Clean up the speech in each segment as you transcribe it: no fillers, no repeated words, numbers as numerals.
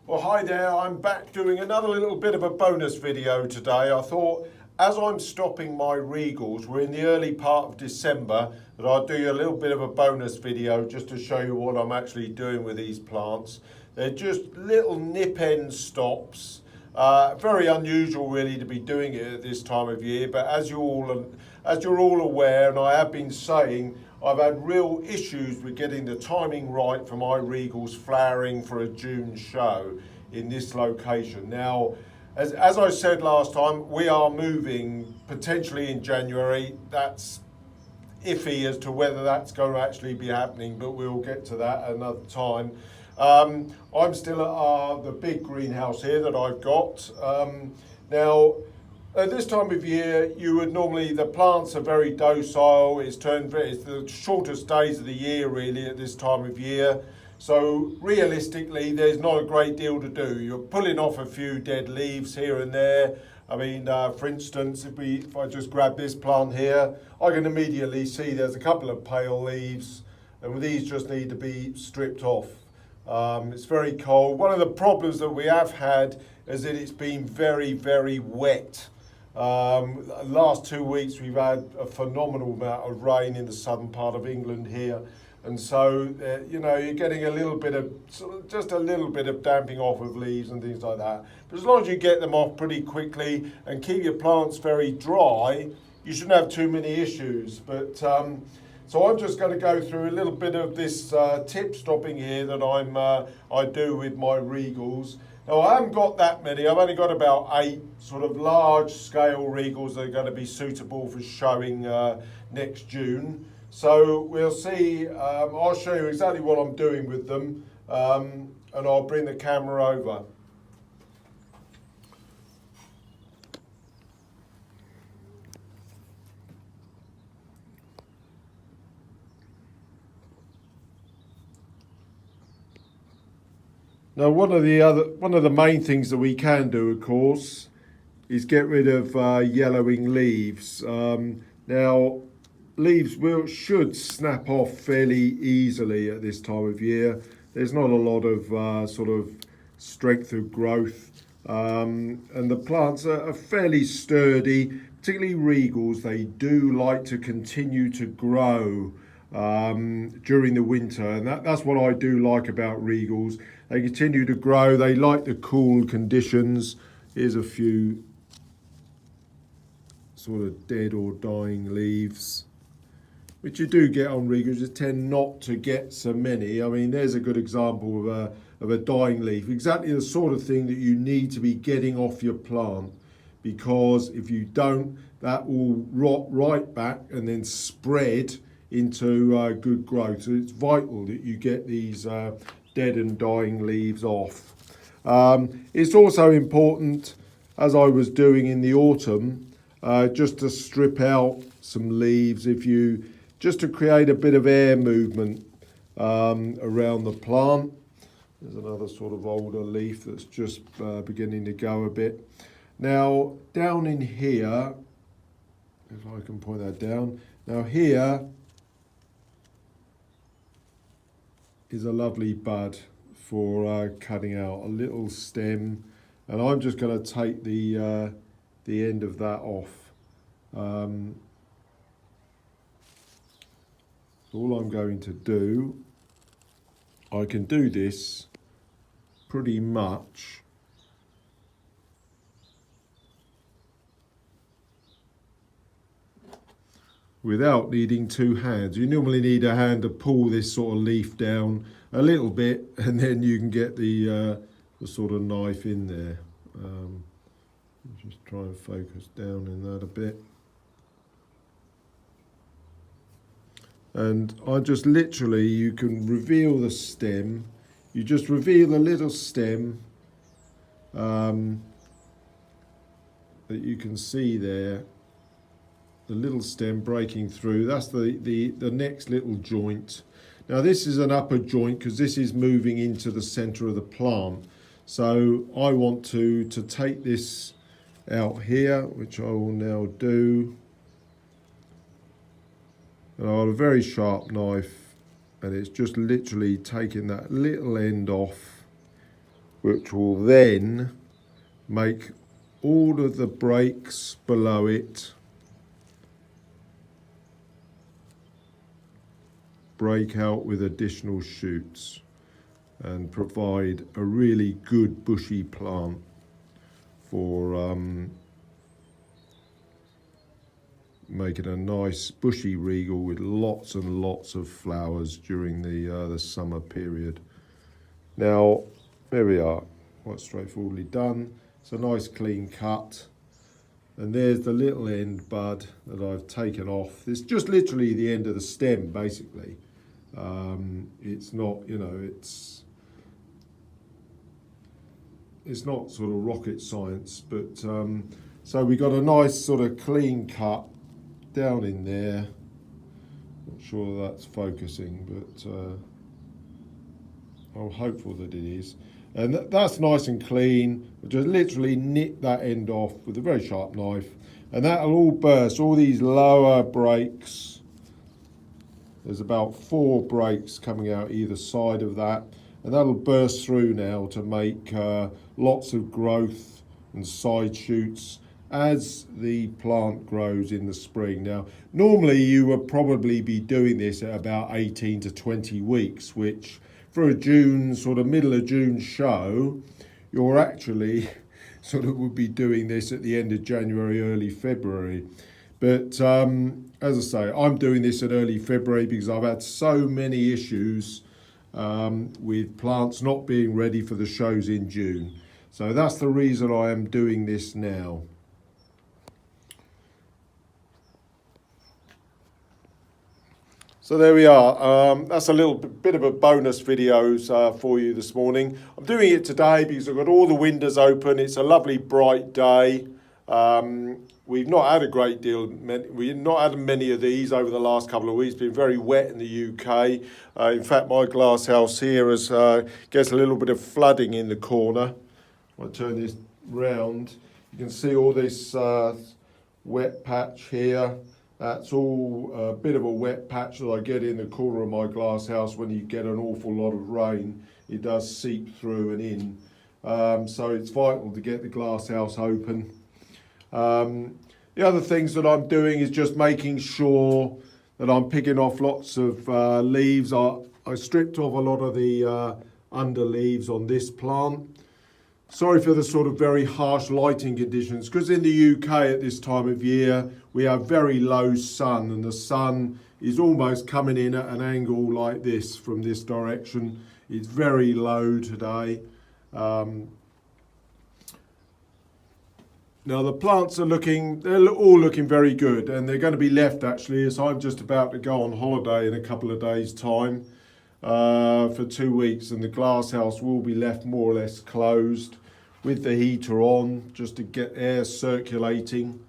Well, hi there, I'm back doing another little bit of a bonus video today. I thought, as I'm stopping my Regals, we're in the early part of December, that I'll do a little bit of a bonus video just to show you what I'm actually doing with these plants. They're just little nip end stops. Very unusual really to be doing it at this time of year, but as you're all aware, and I have been saying, I've had real issues with getting the timing right for my Regals flowering for a June show in this location. Now, as I said last time, we are moving potentially in January. That's iffy as to whether that's going to actually be happening, but we'll get to that another time. I'm still at the big greenhouse here that I've got. Now, at this time of year, you would normally, the plants are very docile. It's the shortest days of the year really at this time of year. So realistically, there's not a great deal to do. You're pulling off a few dead leaves here and there. I mean, for instance, if I just grab this plant here, I can immediately see there's a couple of pale leaves, and these just need to be stripped off. It's very cold. One of the problems that we have had is that it's been very, very wet. Last 2 weeks we've had a phenomenal amount of rain in the southern part of England here, and so you're getting a little bit of just a little bit of damping off of leaves and things like that. But as long as you get them off pretty quickly and keep your plants very dry, you shouldn't have too many issues. But so I'm just going to go through a little bit of this tip stopping here that I do with my Regals. Now, I haven't got that many. I've only got about 8 sort of large-scale Regals that are going to be suitable for showing next June. So we'll see. I'll show you exactly what I'm doing with them, and I'll bring the camera over. Now, one of the main things that we can do, of course, is get rid of yellowing leaves. Now, leaves should snap off fairly easily at this time of year. There's not a lot of sort of strength of growth, and the plants are fairly sturdy. Particularly Regals, they do like to continue to grow during the winter, and that's what I do like about Regals. They continue to grow. They like the cool conditions. Here's a few sort of dead or dying leaves, which you do get on Regals. You tend not to get so many. I mean, there's a good example of a dying leaf. Exactly the sort of thing that you need to be getting off your plant, because if you don't, that will rot right back and then spread into good growth. So it's vital that you get these dead and dying leaves off. It's also important, as I was doing in the autumn, just to strip out some leaves just to create a bit of air movement around the plant. There's another sort of older leaf that's just beginning to go a bit. Now, down in here, if I can point that down, now here is a lovely bud for cutting out, a little stem, and I'm just going to take the end of that off. So all I'm going to do, I can do this pretty much without needing 2 hands. You normally need a hand to pull this sort of leaf down a little bit, and then you can get the sort of knife in there. Just try and focus down in that a bit. And I just literally, you can reveal the stem. You just reveal the little stem that you can see there. The little stem breaking through. That's the next little joint. Now this is an upper joint because this is moving into the center of the plant. So I want to take this out here, which I will now do. And I have a very sharp knife, and it's just literally taking that little end off, which will then make all of the breaks below it break out with additional shoots and provide a really good bushy plant for making a nice bushy regal with lots and lots of flowers during the summer period. Now, there we are, quite straightforwardly done. It's a nice clean cut. And there's the little end bud that I've taken off. It's just literally the end of the stem, basically. It's not, you know, it's not sort of rocket science, but so we got a nice sort of clean cut down in there. Not sure that's focusing, but I'm hopeful that it is. And that's nice and clean. We'll just literally nip that end off with a very sharp knife, and that'll all burst, all these lower breaks. There's about 4 breaks coming out either side of that, and that'll burst through now to make lots of growth and side shoots as the plant grows in the spring. Now, normally you would probably be doing this at about 18 to 20 weeks, which for a June, sort of middle of June show, you're actually sort of would be doing this at the end of January, early February. But as I say, I'm doing this at early February because I've had so many issues with plants not being ready for the shows in June. So that's the reason I am doing this now. So there we are. That's a little bit of a bonus videos for you this morning. I'm doing it today because I've got all the windows open. It's a lovely bright day. We've not had a great deal, we've not had many of these over the last couple of weeks. It's been very wet in the UK. In fact, my glass house here gets a little bit of flooding in the corner. I'll turn this round. You can see all this wet patch here. That's all a bit of a wet patch that I get in the corner of my glass house. When you get an awful lot of rain, it does seep through and in. So it's vital to get the glass house open. The other things that I'm doing is just making sure that I'm picking off lots of leaves. I stripped off a lot of the under leaves on this plant. Sorry for the sort of very harsh lighting conditions, because in the UK at this time of year we have very low sun, and the sun is almost coming in at an angle like this from this direction. It's very low today. Now the plants they're all looking very good, and they're going to be left actually, as I'm just about to go on holiday in a couple of days' time for 2 weeks, and the glass house will be left more or less closed with the heater on, just to get air circulating,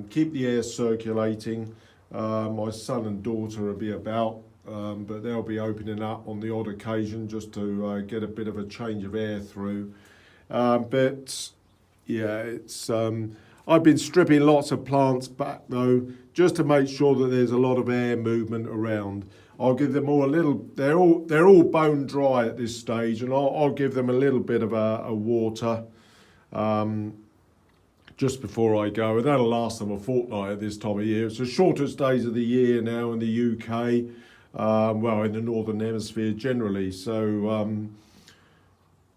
keep the air circulating. My son and daughter will be about, but they'll be opening up on the odd occasion just to get a bit of a change of air through. But yeah, it's I've been stripping lots of plants back though, just to make sure that there's a lot of air movement around. I'll give them all a little, they're all bone dry at this stage, and I'll give them a little bit of a water just before I go, and that'll last them a fortnight at this time of year. It's the shortest days of the year now in the UK, well, in the Northern Hemisphere generally, so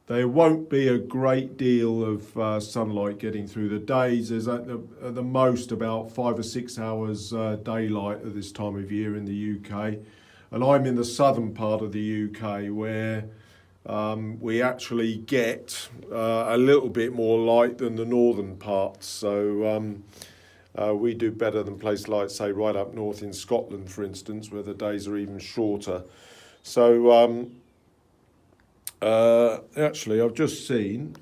there won't be a great deal of sunlight getting through the days. There's at the most about 5 or 6 hours daylight at this time of year in the UK. And I'm in the southern part of the UK where we actually get a little bit more light than the northern parts. So we do better than places like, say, right up north in Scotland, for instance, where the days are even shorter. So actually, I've just seen,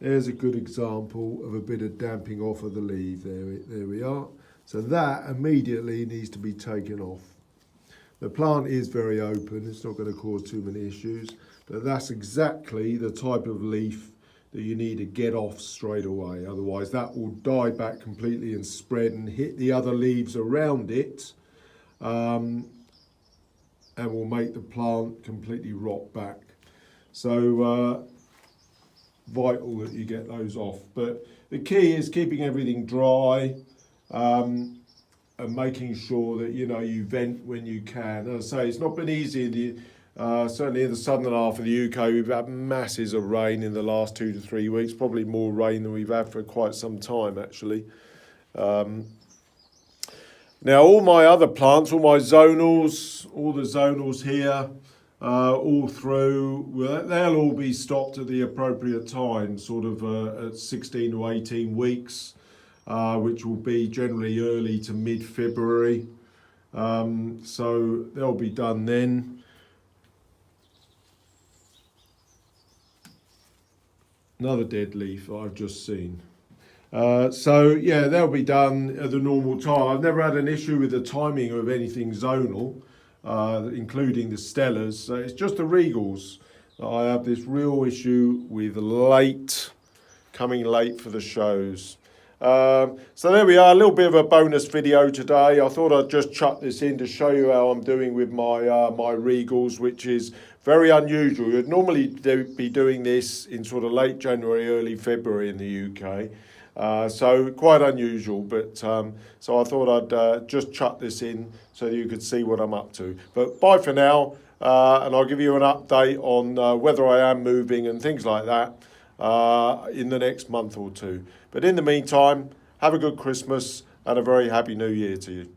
there's a good example of a bit of damping off of the leaf. There we are. So that immediately needs to be taken off. The plant is very open, it's not going to cause too many issues, but that's exactly the type of leaf that you need to get off straight away. Otherwise that will die back completely and spread and hit the other leaves around it, and will make the plant completely rot back. So vital that you get those off. But the key is keeping everything dry, and making sure that you vent when you can. As I say, it's not been easy in the certainly in the southern half of the UK. We've had masses of rain in the last 2 to 3 weeks, probably more rain than we've had for quite some time actually. Now all my other plants, all my zonals, all the zonals here, all through, well, they'll all be stopped at the appropriate time, sort of at 16 to 18 weeks, which will be generally early to mid-February. So they'll be done then. Another dead leaf I've just seen. So yeah, they'll be done at the normal time. I've never had an issue with the timing of anything zonal, including the Stellas. So it's just the Regals that I have this real issue with coming late for the shows. So there we are, a little bit of a bonus video today. I thought I'd just chuck this in to show you how I'm doing with my my Regals, which is very unusual. You'd normally be doing this in sort of late January, early February in the UK. So quite unusual, but so I thought I'd just chuck this in so that you could see what I'm up to. But bye for now, and I'll give you an update on whether I am moving and things like that in the next month or two. But in the meantime, have a good Christmas and a very happy New Year to you.